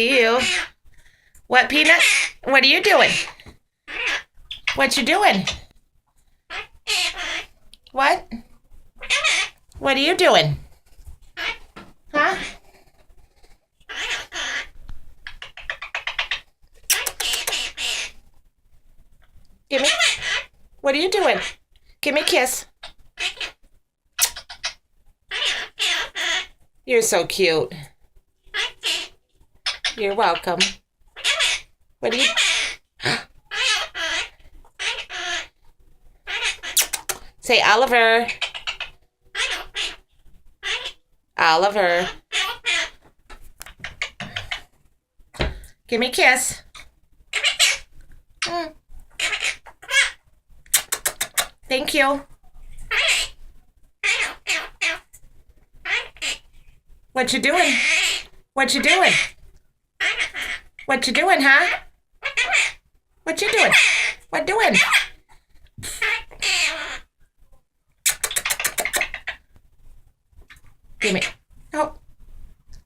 You. What, Peanut? What are you doing? What you doing? What? What are you doing? Huh? Give me. What are you doing? Give me a kiss. You're so cute. You're welcome. What are you? Say Oliver. Oliver. Give me a kiss. Thank you. What you doing? What you doing? What you doing, huh? What you doing? What doing? Give me. Oh.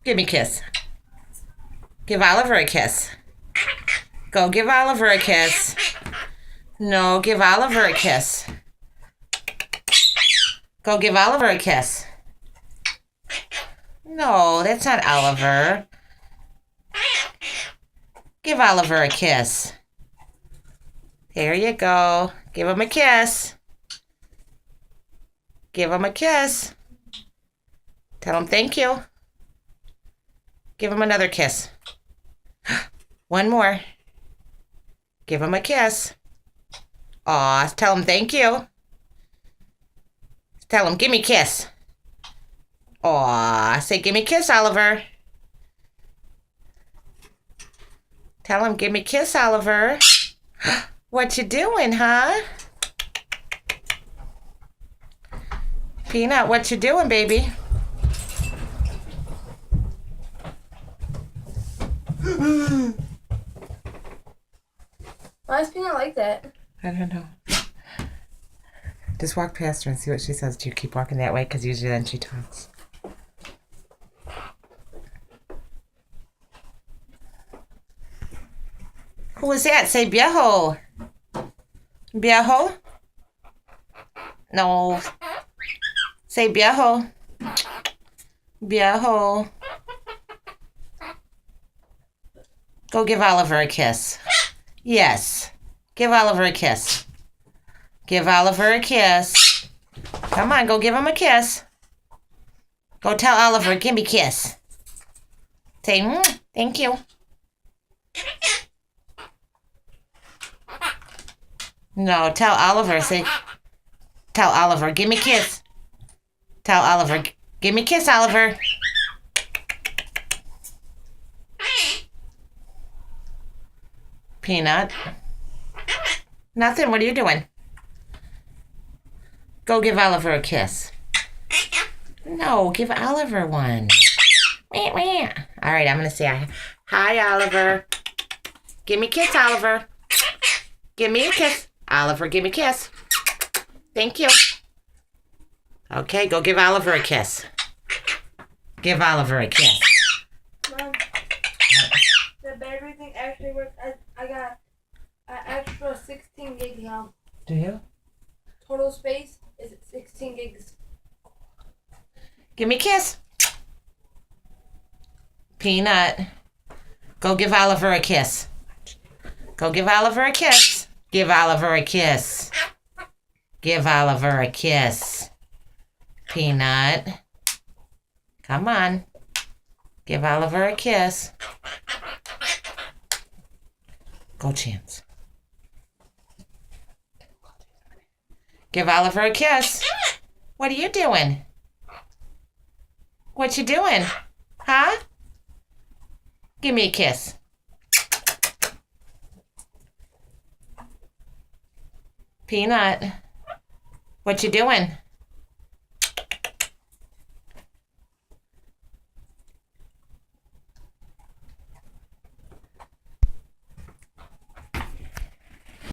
Give me a kiss. Give Oliver a kiss. Go give Oliver a kiss. No, give Oliver a kiss. Go give Oliver a kiss. No, that's not Oliver. Give Oliver a kiss. There you go. Give him a kiss. Give him a kiss. Tell him thank you. Give him another kiss. One more. Give him a kiss. Aw, tell him thank you. Tell him, give me a kiss. Aw, say give me a kiss, Oliver. Tell him, give me a kiss, Oliver. What you doing, huh? Peanut, what you doing, baby? Why is Peanut like that? I don't know. Just walk past her and see what she says. Do you keep walking that way? Because usually then she talks. Who was that? Say viejo. Viejo? No. Say viejo. Viejo. Go give Oliver a kiss. Yes. Give Oliver a kiss. Give Oliver a kiss. Come on, go give him a kiss. Go tell Oliver, give me a kiss. Say, thank you. No, tell Oliver, say, tell Oliver, give me a kiss. Tell Oliver, give me a kiss, Oliver. Peanut. Nothing, what are you doing? Go give Oliver a kiss. No, give Oliver one. All right, I'm going to say hi, Oliver. Give me a kiss, Oliver. Give me a kiss. Oliver, give me a kiss. Thank you. Okay, go give Oliver a kiss. Give Oliver a kiss. Mom, the battery thing actually works. I got an extra 16 gig now. Do you? Total space is 16 gigs. Give me a kiss. Peanut. Go give Oliver a kiss. Go give Oliver a kiss. Give Oliver a kiss. Give Oliver a kiss. Peanut. Come on. Give Oliver a kiss. Go, Chance. Give Oliver a kiss. What are you doing? What you doing? Huh? Give me a kiss. Peanut. What you doing?